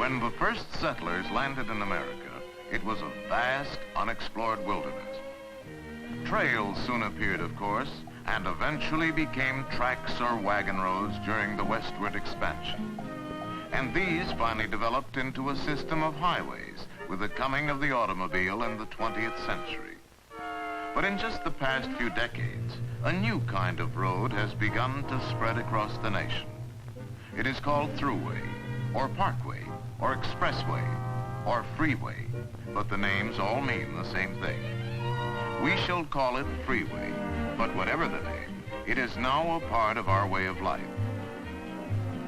When the first settlers landed in America, it was a vast, unexplored wilderness. Trails soon appeared, of course, and eventually became tracks or wagon roads during the westward expansion. And these finally developed into a system of highways with the coming of the automobile in the 20th century. But in just the past few decades, a new kind of road has begun to spread across the nation. It is called Thruway, or Parkway, or Expressway, or Freeway, but the names all mean the same thing. We shall call it Freeway, but whatever the name, it is now a part of our way of life.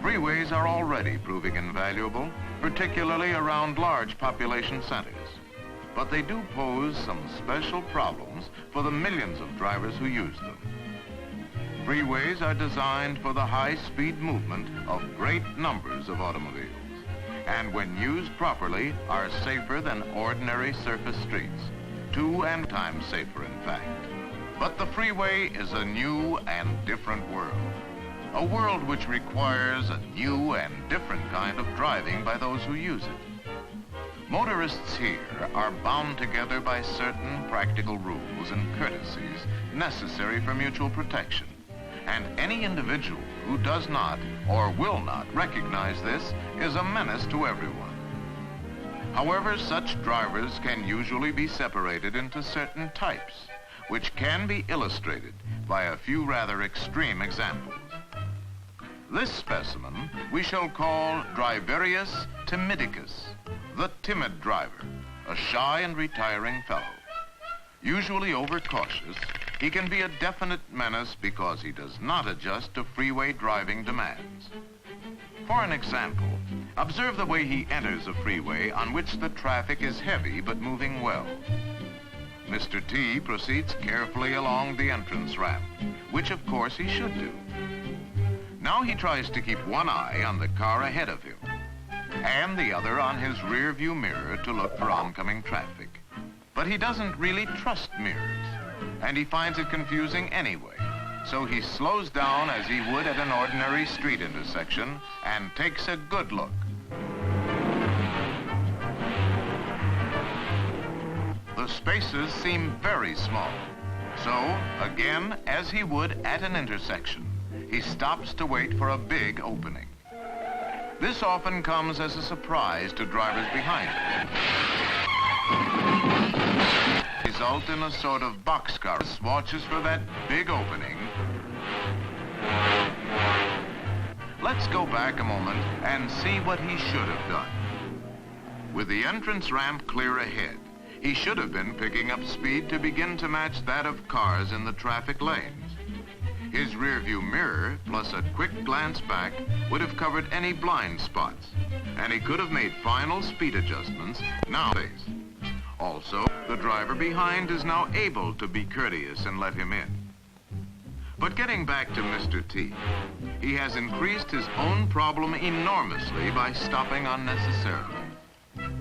Freeways are already proving invaluable, particularly around large population centers. But they do pose some special problems for the millions of drivers who use them. Freeways are designed for the high-speed movement of great numbers of automobiles, and when used properly are safer than ordinary surface streets, 2 times safer in fact. But the freeway is a new and different world. A world which requires a new and different kind of driving by those who use it. Motorists here are bound together by certain practical rules and courtesies necessary for mutual protection. And any individual who does not or will not recognize this is a menace to everyone. However, such drivers can usually be separated into certain types, which can be illustrated by a few rather extreme examples. This specimen we shall call Driverius timidicus, the timid driver, a shy and retiring fellow. Usually overcautious, he can be a definite menace because he does not adjust to freeway driving demands. For an example, observe the way he enters a freeway on which the traffic is heavy but moving well. Mr. T proceeds carefully along the entrance ramp, which of course he should do. Now he tries to keep one eye on the car ahead of him, and the other on his rear view mirror to look for oncoming traffic. But he doesn't really trust mirrors, and he finds it confusing anyway. So he slows down as he would at an ordinary street intersection and takes a good look. The spaces seem very small. So, again, as he would at an intersection, he stops to wait for a big opening. This often comes as a surprise to drivers behind him. Result in a sort of boxcar watches for that big opening. Let's go back a moment and see what he should have done. With the entrance ramp clear ahead, he should have been picking up speed to begin to match that of cars in the traffic lanes. His rearview mirror, plus a quick glance back, would have covered any blind spots, and he could have made final speed adjustments nowadays. Also, the driver behind is now able to be courteous and let him in. But getting back to Mr. T, he has increased his own problem enormously by stopping unnecessarily.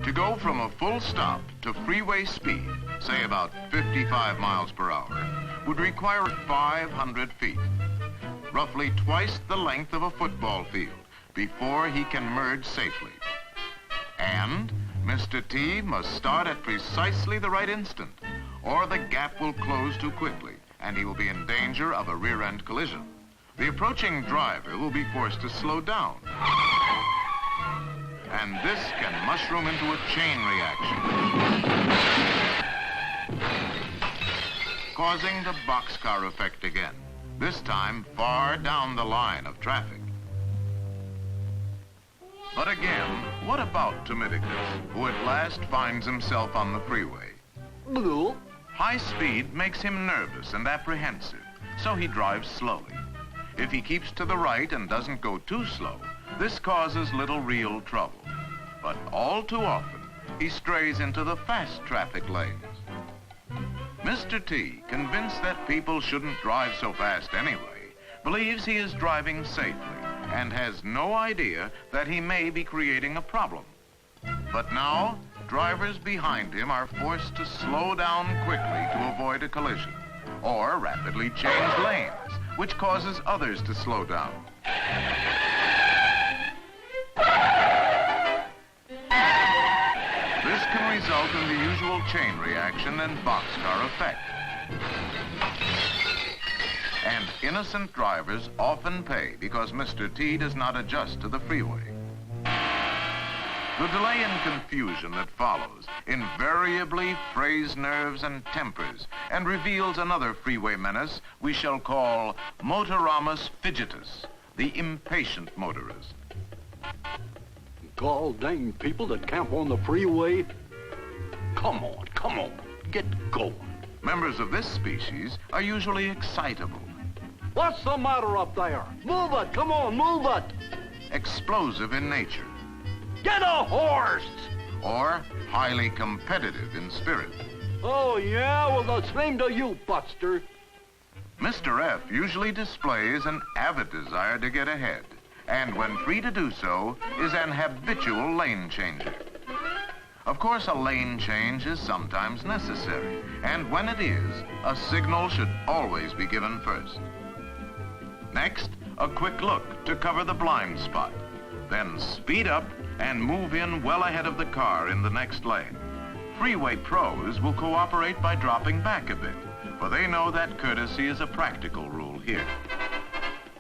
To go from a full stop to freeway speed, say about 55 miles per hour, would require 500 feet, roughly twice the length of a football field, before he can merge safely. And Mr. T must start at precisely the right instant, or the gap will close too quickly, and he will be in danger of a rear-end collision. The approaching driver will be forced to slow down. And this can mushroom into a chain reaction, causing the boxcar effect again, this time far down the line of traffic. But again, what about Timidicus, who at last finds himself on the freeway? High speed makes him nervous and apprehensive, so he drives slowly. If he keeps to the right and doesn't go too slow, this causes little real trouble. But all too often, he strays into the fast traffic lanes. Mr. T, convinced that people shouldn't drive so fast anyway, believes he is driving safely and has no idea that he may be creating a problem. But now, drivers behind him are forced to slow down quickly to avoid a collision, or rapidly change lanes, which causes others to slow down. result in the usual chain reaction and boxcar effect. And innocent drivers often pay because Mr. T does not adjust to the freeway. The delay and confusion that follows invariably frays nerves and tempers and reveals another freeway menace we shall call Motoramus fidgetus, the impatient motorist. Gall dang people that camp on the freeway. Come on, get going. Members of this species are usually excitable. What's the matter up there? Move it, come on, move it. Explosive in nature. Get a horse! Or highly competitive in spirit. Oh, yeah? Well, the same to you, Buster. Mr. F usually displays an avid desire to get ahead, and when free to do so, is an habitual lane changer. Of course, a lane change is sometimes necessary, and when it is, a signal should always be given first. Next, a quick look to cover the blind spot. Then speed up and move in well ahead of the car in the next lane. Freeway pros will cooperate by dropping back a bit, for they know that courtesy is a practical rule here.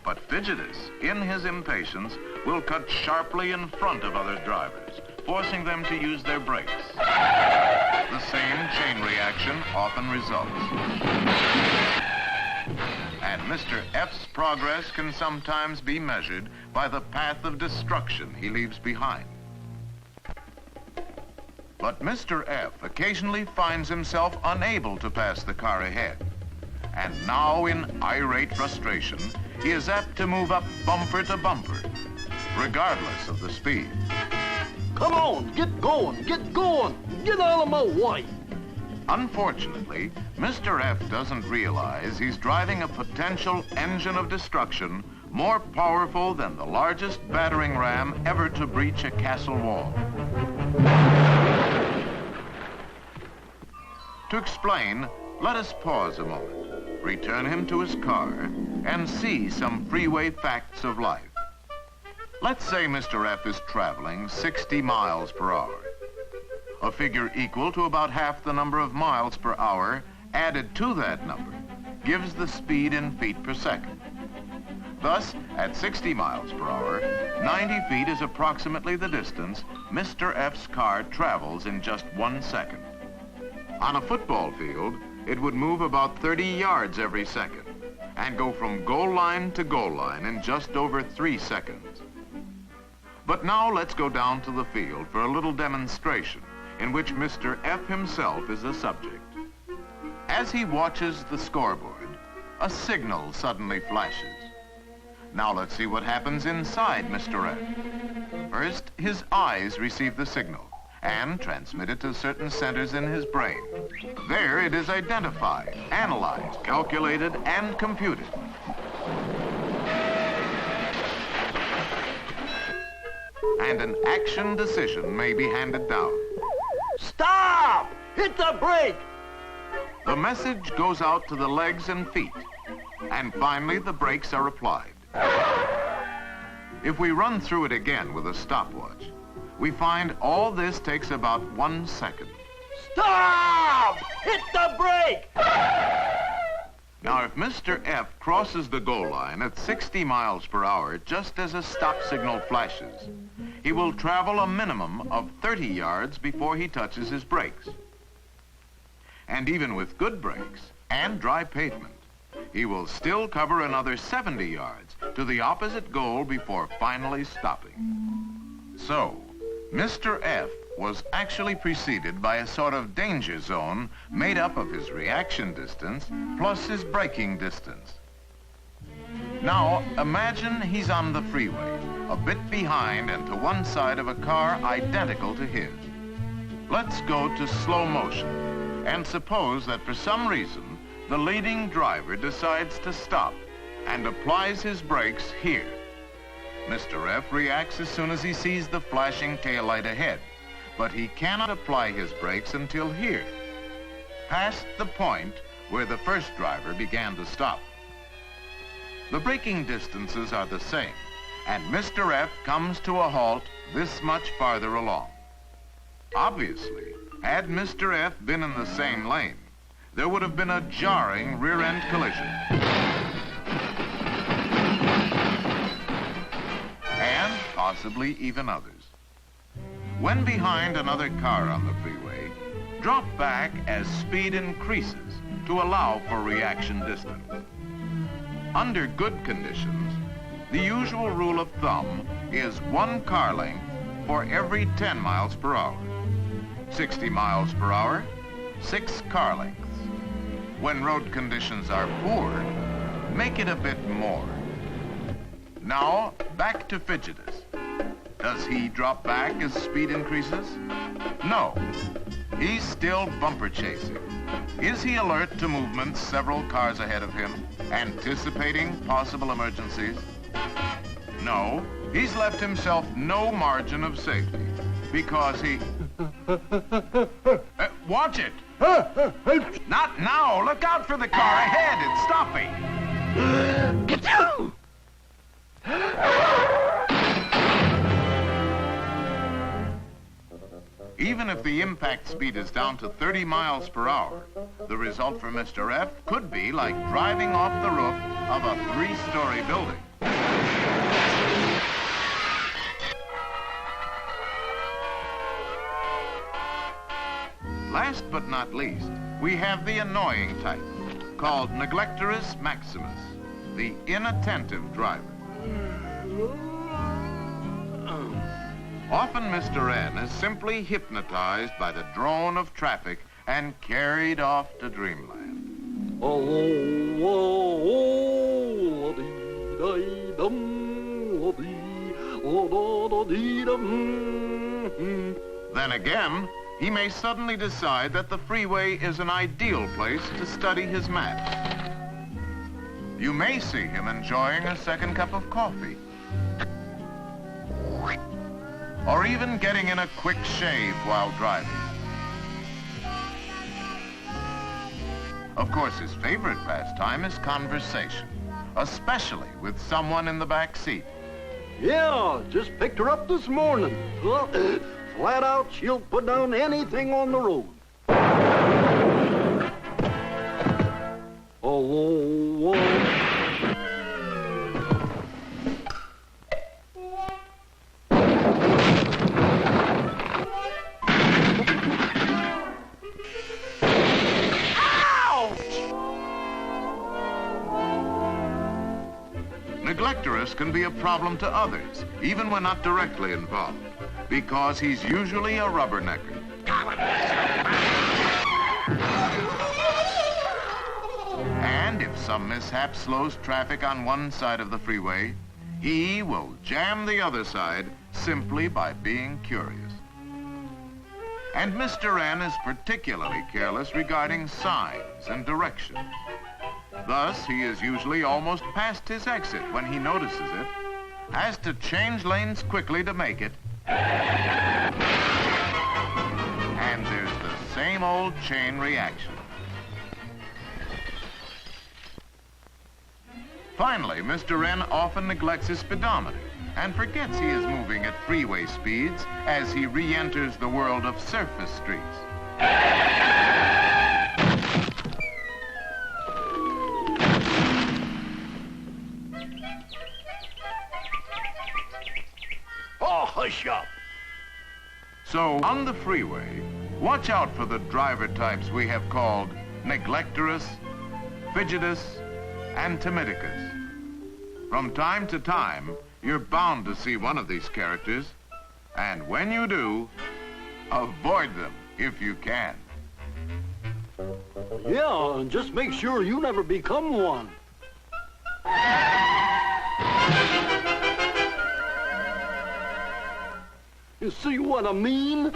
But Fidgetus, in his impatience, will cut sharply in front of other drivers, forcing them to use their brakes. The same chain reaction often results. And Mr. F's progress can sometimes be measured by the path of destruction he leaves behind. But Mr. F occasionally finds himself unable to pass the car ahead. And now, in irate frustration, he is apt to move up bumper to bumper, regardless of the speed. Come on, get going, get out of my way. Unfortunately, Mr. F doesn't realize he's driving a potential engine of destruction more powerful than the largest battering ram ever to breach a castle wall. To explain, let us pause a moment, return him to his car, and see some freeway facts of life. Let's say Mr. F is traveling 60 miles per hour. A figure equal to about half the number of miles per hour added to that number gives the speed in feet per second. Thus, at 60 miles per hour, 90 feet is approximately the distance Mr. F's car travels in just 1 second. On a football field, it would move about 30 yards every second and go from goal line to goal line in just over 3 seconds. But now let's go down to the field for a little demonstration in which Mr. F himself is the subject. As he watches the scoreboard, a signal suddenly flashes. Now let's see what happens inside Mr. F. First, his eyes receive the signal and transmit it to certain centers in his brain. There it is identified, analyzed, calculated, and computed. And an action decision may be handed down. Stop! Hit the brake! The message goes out to the legs and feet, and finally the brakes are applied. If we run through it again with a stopwatch, we find all this takes about 1 second. Stop! Hit the brake! Now, if Mr. F crosses the goal line at 60 miles per hour just as a stop signal flashes, he will travel a minimum of 30 yards before he touches his brakes. And even with good brakes and dry pavement, he will still cover another 70 yards to the opposite goal before finally stopping. So, Mr. F was actually preceded by a sort of danger zone made up of his reaction distance plus his braking distance. Now, imagine he's on the freeway, a bit behind and to one side of a car identical to his. Let's go to slow motion and suppose that for some reason the leading driver decides to stop and applies his brakes here. Mr. F reacts as soon as he sees the flashing taillight ahead, but he cannot apply his brakes until here, past the point where the first driver began to stop. The braking distances are the same, and Mr. F comes to a halt this much farther along. Obviously, Had Mr. F been in the same lane, there would have been a jarring rear-end collision. And possibly even others. When behind another car on the freeway, drop back as speed increases to allow for reaction distance. Under good conditions, the usual rule of thumb is 1 car length for every 10 miles per hour. 60 miles per hour, 6 car lengths. When road conditions are poor, make it a bit more. Now, back to Fidgetus. Does he drop back as speed increases? No. He's still bumper chasing. Is he alert to movements several cars ahead of him, anticipating possible emergencies? No. He's left himself no margin of safety because he... watch it! Not now! Look out for the car ahead! It's stopping! Get down! Even if the impact speed is down to 30 miles per hour, the result for Mr. F could be like driving off the roof of a 3-story building. Last but not least, we have the annoying type, called Neglectorus Maximus, the inattentive driver. Often Mr. N is simply hypnotized by the drone of traffic and carried off to dreamland. Then again, he may suddenly decide that the freeway is an ideal place to study his maps. You may see him enjoying a second cup of coffee, or even getting in a quick shave while driving. Of course, his favorite pastime is conversation, especially with someone in the back seat. Yeah, just picked her up this morning. Flat out, she'll put down anything on the road. Neglectorus can be a problem to others, even when not directly involved, because he's usually a rubbernecker. And if some mishap slows traffic on one side of the freeway, he will jam the other side simply by being curious. And Mr. N is particularly careless regarding signs and directions. Thus, he is usually almost past his exit when he notices it, has to change lanes quickly to make it, and there's the same old chain reaction. Finally, Mr. N often neglects his speedometer and forgets he is moving at freeway speeds as he re-enters the world of surface streets. Hush up. So, on the freeway, watch out for the driver types we have called Neglectorus, Fidgetus, and Timidicus. From time to time, you're bound to see one of these characters, and when you do, avoid them if you can. Yeah, and just make sure you never become one. You see what I mean?